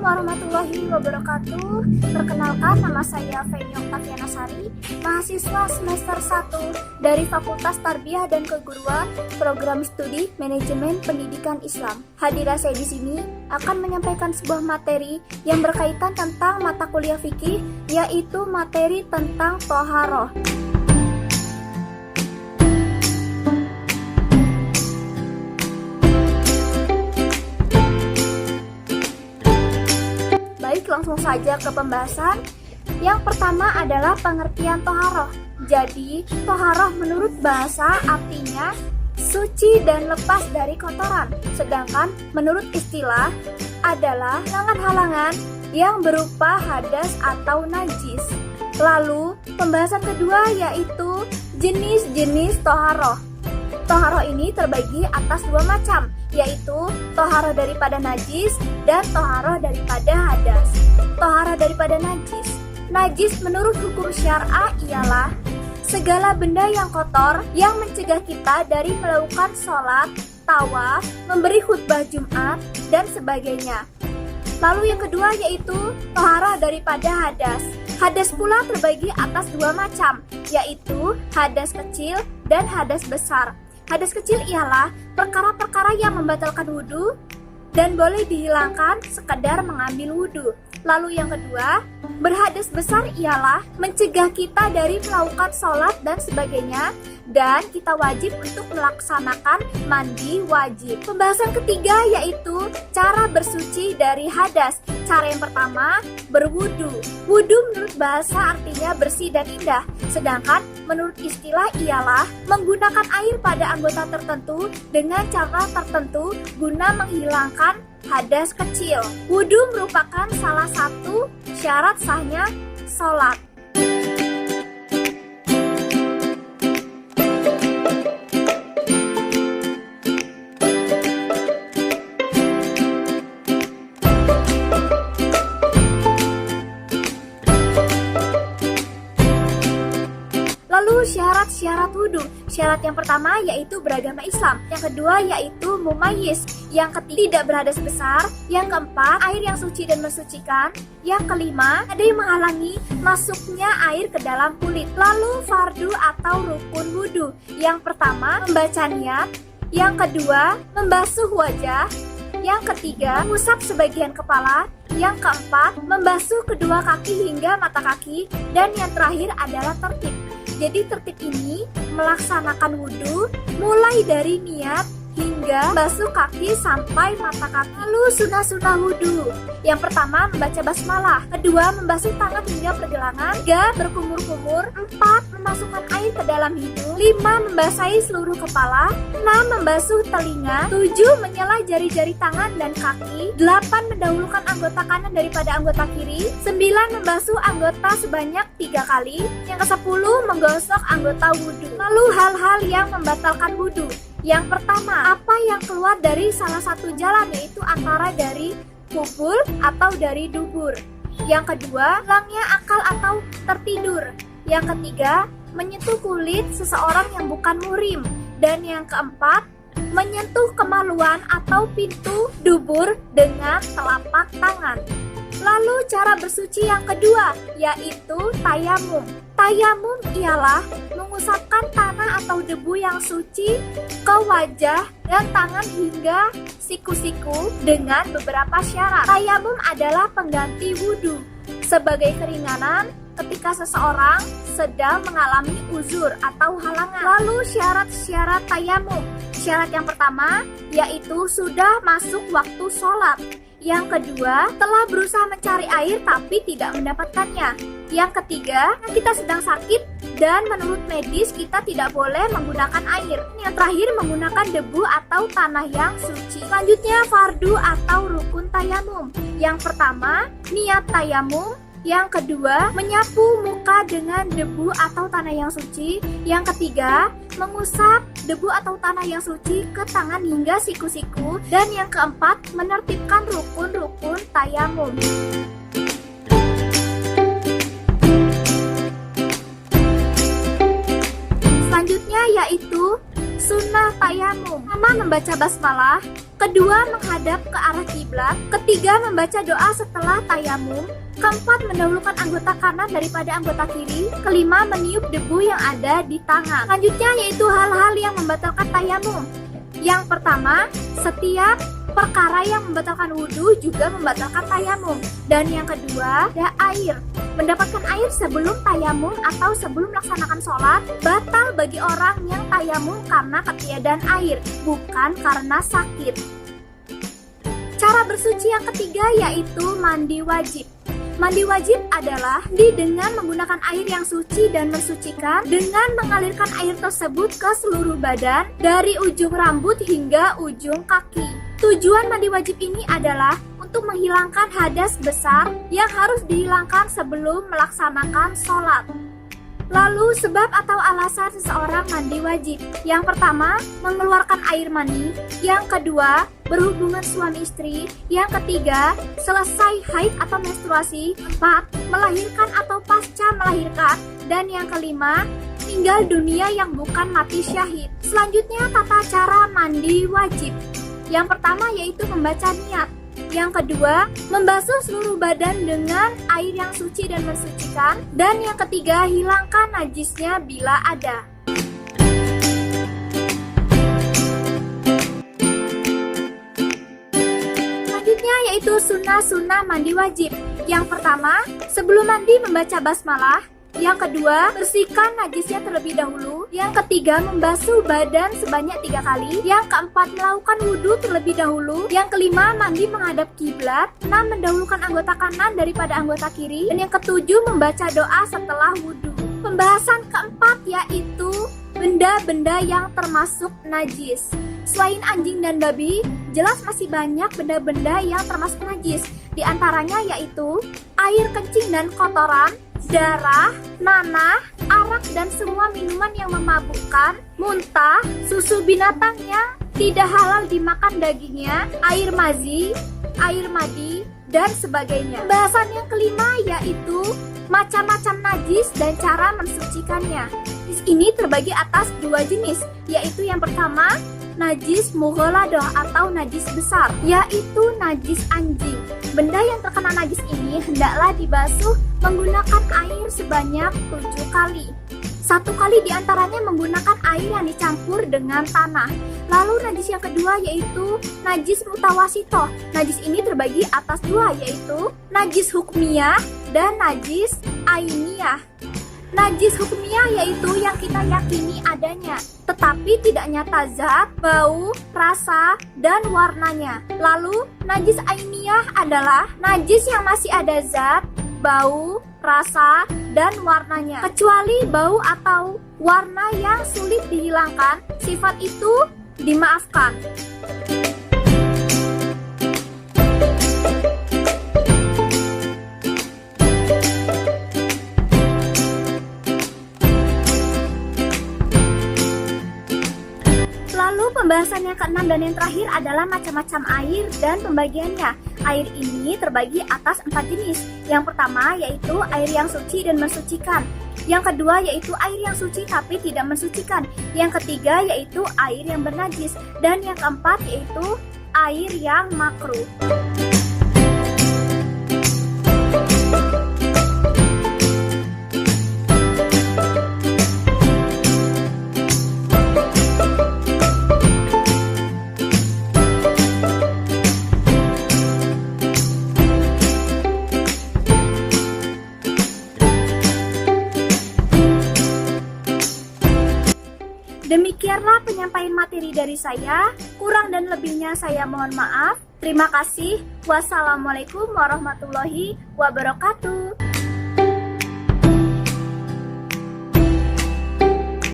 Assalamualaikum warahmatullahi wabarakatuh. Perkenalkan, nama saya Feni Oktaviana Sari, mahasiswa semester 1 dari Fakultas Tarbiyah dan Keguruan, Program Studi Manajemen Pendidikan Islam. Hadirah saya di sini akan menyampaikan sebuah materi yang berkaitan tentang mata kuliah fikih, yaitu materi tentang toharoh. Baik, langsung saja ke pembahasan. Yang pertama adalah pengertian toharoh. Jadi, toharoh menurut bahasa artinya suci dan lepas dari kotoran. Sedangkan menurut istilah adalah halangan-halangan yang berupa hadas atau najis. Lalu, pembahasan kedua yaitu jenis-jenis toharoh. Toharoh ini terbagi atas dua macam, yaitu toharoh daripada najis dan toharoh daripada hadas. Toharoh daripada najis. Najis menurut hukum syar'ah ialah segala benda yang kotor yang mencegah kita dari melakukan sholat, tawaf, memberi khutbah Jumat, dan sebagainya. Lalu yang kedua yaitu toharoh daripada hadas. Hadas pula terbagi atas dua macam, yaitu hadas kecil dan hadas besar. Hadas kecil ialah perkara-perkara yang membatalkan wudhu dan boleh dihilangkan sekedar mengambil wudhu. Lalu yang kedua, berhadas besar ialah mencegah kita dari melakukan sholat dan sebagainya, dan kita wajib untuk melaksanakan mandi wajib. Pembahasan ketiga yaitu cara bersuci dari hadas. Cara yang pertama, berwudu. Wudu menurut bahasa artinya bersih dan indah, sedangkan menurut istilah ialah menggunakan air pada anggota tertentu dengan cara tertentu guna menghilangkan hadas kecil. Wudu merupakan salah satu syarat sahnya sholat. Lalu syarat-syarat wudhu. Syarat yang pertama yaitu beragama Islam. Yang kedua yaitu mumayyiz. Yang ketiga tidak berhadas besar. Yang keempat air yang suci dan mensucikan. Yang kelima ada yang menghalangi masuknya air ke dalam kulit. Lalu fardu atau rukun wudhu. Yang pertama membaca niat. Yang kedua membasuh wajah. Yang ketiga mengusap sebagian kepala. Yang keempat membasuh kedua kaki hingga mata kaki. Dan yang terakhir adalah tertib. Jadi tertib ini melaksanakan wudhu mulai dari niat hingga basuh kaki sampai mata kaki. Lalu sunah-sunah wudhu. Yang pertama membaca basmalah. Kedua membasuh tangan hingga pergelangan. Tiga berkumur-kumur. Empat memasukkan air ke dalam hidung. Lima membasahi seluruh kepala. Enam membasuh telinga. Tujuh menyela jari-jari tangan dan kaki. Delapan mendahulukan anggota kanan daripada anggota kiri. Sembilan membasuh anggota sebanyak 3 kali. Yang ke-10 menggosok anggota wudhu. Lalu hal-hal yang membatalkan wudhu. Yang pertama, apa yang keluar dari salah satu jalan, yaitu antara dari kubul atau dari dubur. Yang kedua, hilangnya akal atau tertidur. Yang ketiga, menyentuh kulit seseorang yang bukan muhrim. Dan yang keempat, menyentuh kemaluan atau pintu dubur dengan telapak tangan. Lalu cara bersuci yang kedua yaitu tayamum. Tayamum ialah mengusapkan tanah atau debu yang suci ke wajah dan tangan hingga siku-siku dengan beberapa syarat. Tayamum adalah pengganti wudhu sebagai keringanan ketika seseorang sedang mengalami uzur atau halangan. Lalu syarat-syarat tayamum. Syarat yang pertama yaitu sudah masuk waktu sholat. Yang kedua, telah berusaha mencari air tapi tidak mendapatkannya. Yang ketiga, kita sedang sakit dan menurut medis kita tidak boleh menggunakan air. Yang terakhir, menggunakan debu atau tanah yang suci. Selanjutnya, fardu atau rukun tayamum. Yang pertama, niat tayamum. Yang kedua, menyapu muka dengan debu atau tanah yang suci. Yang ketiga, mengusap debu atau tanah yang suci ke tangan hingga siku-siku. Dan yang keempat, menertibkan rukun-rukun tayamum. Selanjutnya yaitu Sunnah tayamum. Pertama, membaca basmalah. Kedua, menghadap ke arah kiblat. Ketiga, membaca doa setelah tayamum. Keempat, mendahulukan anggota kanan daripada anggota kiri. Kelima, meniup debu yang ada di tangan. Selanjutnya yaitu hal-hal yang membatalkan tayamum. Yang pertama, setiap perkara yang membatalkan wudhu juga membatalkan tayamum. Dan yang kedua, ada air. Mendapatkan air sebelum tayamum atau sebelum melaksanakan sholat batal bagi orang yang tayamum karena ketiadaan air, bukan karena sakit. Cara bersuci yang ketiga yaitu mandi wajib. Mandi wajib adalah dengan menggunakan air yang suci dan mensucikan dengan mengalirkan air tersebut ke seluruh badan dari ujung rambut hingga ujung kaki. Tujuan mandi wajib ini adalah untuk menghilangkan hadas besar yang harus dihilangkan sebelum melaksanakan sholat. Lalu sebab atau alasan seseorang mandi wajib. Yang pertama, mengeluarkan air mani. Yang kedua, berhubungan suami istri. Yang ketiga, selesai haid atau menstruasi. 4, melahirkan atau pasca melahirkan. Dan yang kelima, meninggal dunia yang bukan mati syahid. Selanjutnya, tata cara mandi wajib. Yang pertama yaitu membaca niat. Yang kedua, membasuh seluruh badan dengan air yang suci dan mensucikan. Dan yang ketiga, hilangkan najisnya bila ada. Selanjutnya yaitu sunnah-sunnah mandi wajib. Yang pertama, sebelum mandi membaca basmalah. Yang kedua, bersihkan najisnya terlebih dahulu. Yang ketiga, membasuh badan sebanyak 3 kali. Yang keempat, melakukan wudhu terlebih dahulu. Yang kelima, mandi menghadap kiblat. 6, mendahulukan anggota kanan daripada anggota kiri. Dan yang ketujuh, membaca doa setelah wudhu. Pembahasan keempat yaitu benda-benda yang termasuk najis. Selain anjing dan babi, jelas masih banyak benda-benda yang termasuk najis. Di antaranya yaitu air kencing dan kotoran, darah, nanah, arak dan semua minuman yang memabukkan, muntah, susu binatang yang tidak halal dimakan dagingnya, air mazi, air madi, dan sebagainya. Bahasan yang kelima yaitu macam-macam najis dan cara mensucikannya. Najis ini terbagi atas 2 jenis, yaitu yang pertama, najis mughaladah atau najis besar, yaitu najis anjing. Benda yang terkena najis ini hendaklah dibasuh menggunakan air sebanyak 7 kali. 1 kali diantaranya menggunakan air yang dicampur dengan tanah. Lalu najis yang kedua yaitu najis mutawasitoh. Najis ini terbagi atas 2, yaitu najis hukmiyah dan najis ainiyah. Najis hukmiyah yaitu yang kita yakini adanya, tetapi tidak nyata zat, bau, rasa, dan warnanya. Lalu, najis ainiyah adalah najis yang masih ada zat, bau, rasa, dan warnanya. Kecuali bau atau warna yang sulit dihilangkan, sifat itu dimaafkan. Pembahasan yang keenam dan yang terakhir adalah macam-macam air dan pembagiannya. Air ini terbagi atas 4 jenis. Yang pertama yaitu air yang suci dan mensucikan. Yang kedua yaitu air yang suci tapi tidak mensucikan. Yang ketiga yaitu air yang bernajis. Dan yang keempat yaitu air yang makruh. Demikianlah penyampaian materi dari saya. Kurang dan lebihnya saya mohon maaf. Terima kasih. Wassalamualaikum warahmatullahi wabarakatuh.